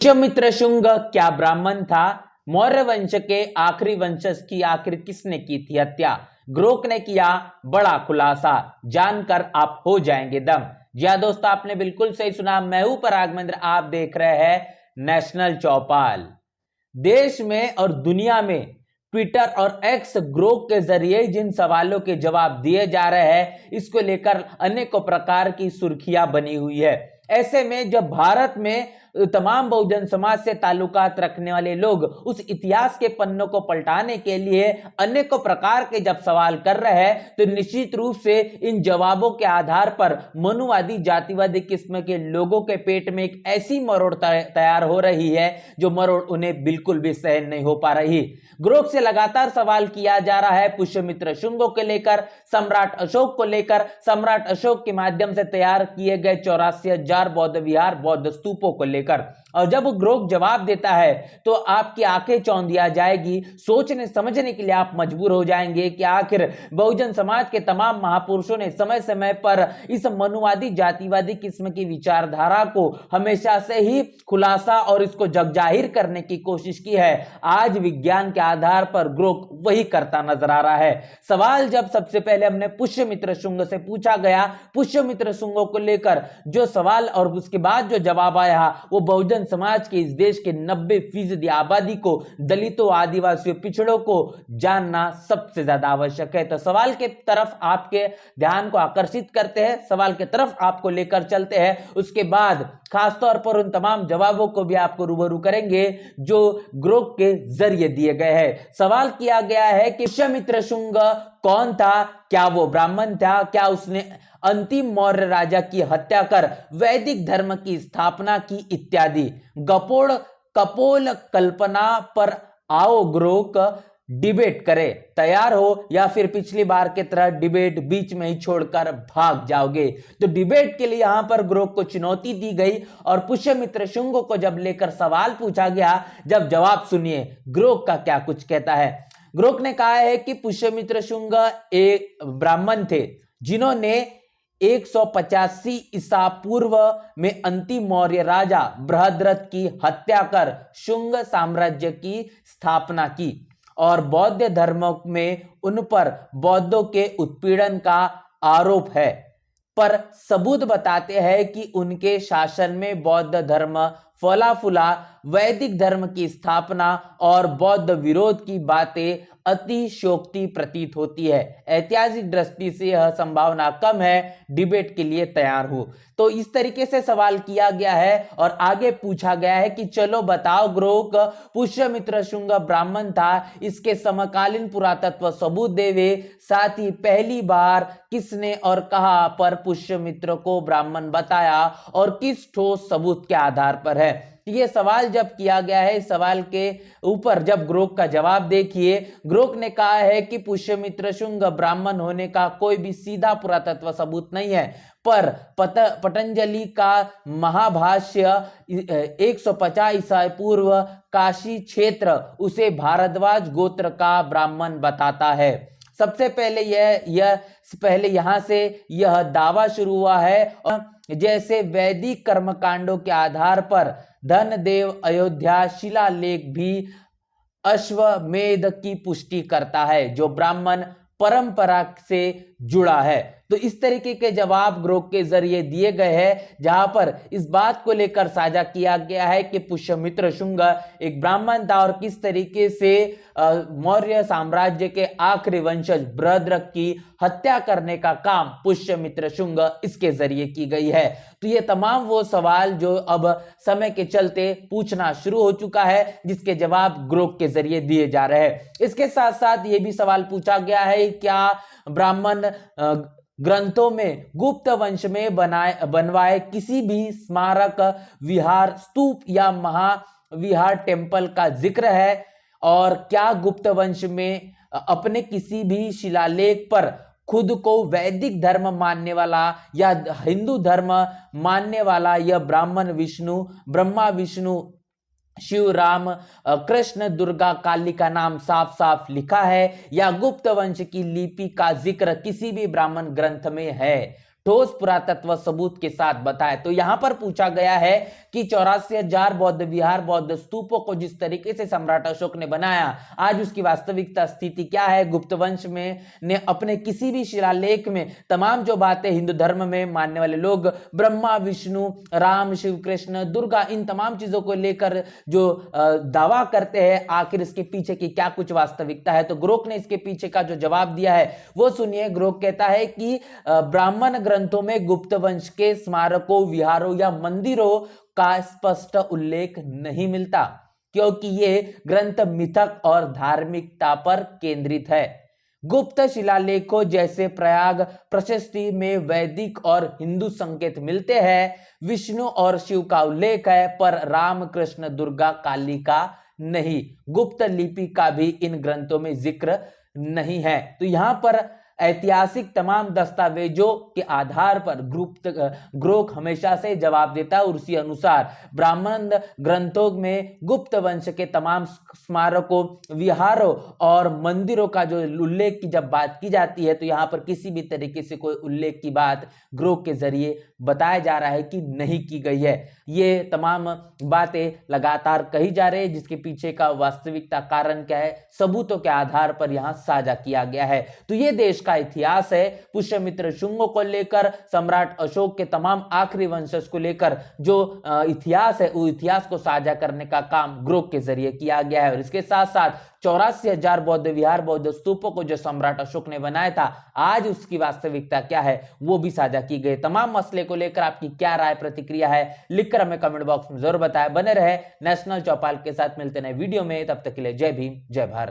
पुष्यमित्र शुंग क्या ब्राह्मण था? मौर्य वंश के आखिरी वंशज की आखिर किसने की थी हत्या? ग्रोक ने किया बड़ा खुलासा, जानकर आप हो जाएंगे दम। जी हाँ दोस्तों, आपने बिल्कुल सही सुना। मैं हूं पराग महेंद्र, आप देख रहे हैं नेशनल चौपाल। देश में और दुनिया में ट्विटर और एक्स ग्रोक के जरिए जिन सवालों के जवाब दिए जा रहे हैं, इसको लेकर अनेकों प्रकार की सुर्खियां बनी हुई है। ऐसे में जब भारत में तमाम बहुजन समाज से ताल्लुकात रखने वाले लोग उस इतिहास के पन्नों को पलटाने के लिए अनेकों प्रकार के जब सवाल कर रहे हैं, तो निश्चित रूप से इन जवाबों के आधार पर मनुवादी जातिवादी किस्म के लोगों के पेट में एक ऐसी मरोड़ तैयार हो रही है जो मरोड़ उन्हें बिल्कुल भी सहन नहीं हो पा रही। ग्रोक से लगातार सवाल किया जा रहा है पुष्यमित्र शुंगों को लेकर, सम्राट अशोक को लेकर, सम्राट अशोक के माध्यम से तैयार किए गए 84,000 बौद्ध विहार बौद्ध स्तूपों को लेकर। और जब ग्रोक जवाब देता है तो आपकी आंखें चौंधिया जाएगी। सोचने समझने के लिए आप मजबूर हो जाएंगे कि आखिर बहुजन समाज के तमाम महापुरुषों ने समय समय पर इस मनुवादी जातिवादी किस्म की विचारधारा को हमेशा से ही खुलासा और इसको जगजाहिर करने की कोशिश की है। आज विज्ञान के आधार पर ग्रोक वही करता नजर आ रहा है। सवाल जब सबसे पहले हमने पुष्यमित्र शुंग से पूछा गया, पुष्यमित्र शुंगों को लेकर जो सवाल और उसके बाद जो जवाब आया वो बहुजन समाज के इस देश के 90% आबादी को, दलितों, आदिवासियों, पिछड़ों को जानना सबसे ज्यादा आवश्यक है। तो सवाल के तरफ आपके ध्यान को आकर्षित करते हैं, सवाल के तरफ आपको लेकर चलते हैं। उसके बाद खासतौर पर उन तमाम जवाबों को भी आपको रूबरू करेंगे जो ग्रोक के जरिए दिए गए हैं। सवाल किया गया है कि पुष्यमित्र शुंग कौन था? क्या वो ब्राह्मण था? क्या उसने अंतिम मौर्य राजा की हत्या कर वैदिक धर्म की स्थापना की? इत्यादि गपोड़ कपोल कल्पना पर आओ ग्रोक डिबेट करे। तैयार हो या फिर पिछली बार की तरह डिबेट बीच में ही छोड़कर भाग जाओगे? तो डिबेट के लिए यहां पर ग्रोक को चुनौती दी गई और पुष्यमित्र शुंग को जब लेकर सवाल पूछा गया, जब जवाब सुनिए ग्रोक का क्या कुछ कहता है। ग्रोक ने कहा है कि पुष्यमित्र शुंग एक ब्राह्मण थे जिन्होंने 185 ईसा पूर्व में अंतिम मौर्य राजा बृहद्रथ की हत्या कर शुंग साम्राज्य की स्थापना की और बौद्ध धर्म में उन पर बौद्धों के उत्पीड़न का आरोप है। पर सबूत बताते हैं कि उनके शासन में बौद्ध धर्म फला फूला, वैदिक धर्म की स्थापना और बौद्ध विरोध की बातें अतिशयोक्ति प्रतीत होती है। ऐतिहासिक दृष्टि से यह संभावना कम है। डिबेट के लिए तैयार हो। तो इस तरीके से सवाल किया गया है और आगे पूछा गया है कि चलो बताओ ग्रोक, पुष्यमित्र शुंग ब्राह्मण था, इसके समकालीन पुरातत्व सबूत देवे, साथ ही पहली बार किसने और कहां पर पुष्यमित्र को ब्राह्मण बताया और किस ठोस सबूत के आधार पर है। ये सवाल जब किया गया है, इस सवाल के ऊपर जब ग्रोक का जवाब देखिए, ग्रोक ने कहा है कि पुष्यमित्र शुंग ब्राह्मण होने का कोई भी सीधा पुरातत्व सबूत नहीं है, पर पतंजलि का महाभाष्य 150 ईसा पूर्व काशी क्षेत्र उसे भारद्वाज गोत्र का ब्राह्मण बताता है। सबसे पहले पहले यहां से यह दावा शुरू हुआ है और जैसे वैदिक कर्मकांडों के आधार पर धनदेव अयोध्या शिलालेख भी अश्वमेध की पुष्टि करता है जो ब्राह्मण परंपरा से जुड़ा है। तो इस तरीके के जवाब ग्रोक के जरिए दिए गए हैं, जहां पर इस बात को लेकर साझा किया गया है कि पुष्यमित्र शुंग एक ब्राह्मण था और किस तरीके से मौर्य साम्राज्य के आखिरी वंशज बृहद्रथ की हत्या करने का काम पुष्यमित्र शुंग इसके जरिए की गई है। तो ये तमाम वो सवाल जो अब समय के चलते पूछना शुरू हो चुका है, जिसके जवाब ग्रोक के जरिए दिए जा रहे हैं। इसके साथ साथ ये भी सवाल पूछा गया है, क्या ब्राह्मण ग्रंथों में गुप्त वंश में बनवाए किसी भी स्मारक, विहार, स्तूप या महाविहार टेम्पल का जिक्र है? और क्या गुप्त वंश में अपने किसी भी शिलालेख पर खुद को वैदिक धर्म मानने वाला या हिंदू धर्म मानने वाला यह ब्राह्मण विष्णु, ब्रह्मा, विष्णु, शिव, राम, कृष्ण, दुर्गा, काली का नाम साफ साफ लिखा है या गुप्त वंश की लिपि का जिक्र किसी भी ब्राह्मण ग्रंथ में है? ठोस पुरातत्व सबूत के साथ बताए। तो यहां पर पूछा गया है कि 84,000 बौद्ध विहार, बौद्ध स्तूपों को जिस तरीके से सम्राट अशोक ने बनाया, आज उसकी वास्तविकता स्थिति क्या है। गुप्त वंश में ने अपने किसी भी शिलालेख में तमाम जो बातें हिंदू धर्म में मानने वाले लोग ब्रह्मा, विष्णु, राम, शिव, कृष्ण, दुर्गा, इन तमाम चीजों को लेकर जो दावा करते हैं, आखिर इसके पीछे की क्या कुछ वास्तविकता है। तो ग्रोक ने इसके पीछे का जो जवाब दिया है वो सुनिए। ग्रोक कहता है कि ब्राह्मण ग्रंथों में गुप्त वंश के स्मारकों, विहारों या मंदिरों का स्पष्ट उल्लेख नहीं मिलता, क्योंकि ये ग्रंथ मिथक और धार्मिकता पर केंद्रित है। गुप्त शिलालेखों जैसे प्रयाग प्रशस्ति में वैदिक और हिंदू संकेत मिलते हैं। विष्णु और शिव का उल्लेख है, पर राम, कृष्ण, दुर्गा, काली का नहीं। गुप्त लिपि का भी इन ग्रंथों में जिक्र नहीं है। तो यहां पर ऐतिहासिक तमाम दस्तावेजों के आधार पर ग्रोक हमेशा से जवाब देता है और उसी अनुसार ब्राह्मण ग्रंथों में गुप्त वंश के तमाम स्मारकों, विहारों और मंदिरों का जो उल्लेख की जब बात की जाती है, तो यहां पर किसी भी तरीके से कोई उल्लेख की बात ग्रोक के जरिए बताया जा रहा है कि नहीं की गई है। ये तमाम बातें लगातार कही जा रही है, जिसके पीछे का वास्तविकता कारण क्या है, सबूतों के आधार पर यहां साझा किया गया है। तो ये देश का इतिहास है। पुष्यमित्र शुंगों को लेकर, सम्राट अशोक के तमाम आखिरी वंशज को लेकर जो इतिहास है, वो इतिहास को साझा करने का काम ग्रोक के जरिए किया गया है। और इसके साथ साथ 84,000 बौद्ध विहार, बौद्ध स्तूपों को जो सम्राट अशोक ने बनाया था, आज उसकी वास्तविकता क्या है वो भी साझा की गई। तमाम मसले को लेकर आपकी क्या राय, प्रतिक्रिया है, लिखकर हमें कमेंट बॉक्स में जरूर बताएं। बने रहे नेशनल चौपाल के साथ, मिलते नए वीडियो में, तब तक के लिए जय भीम, जय भारत।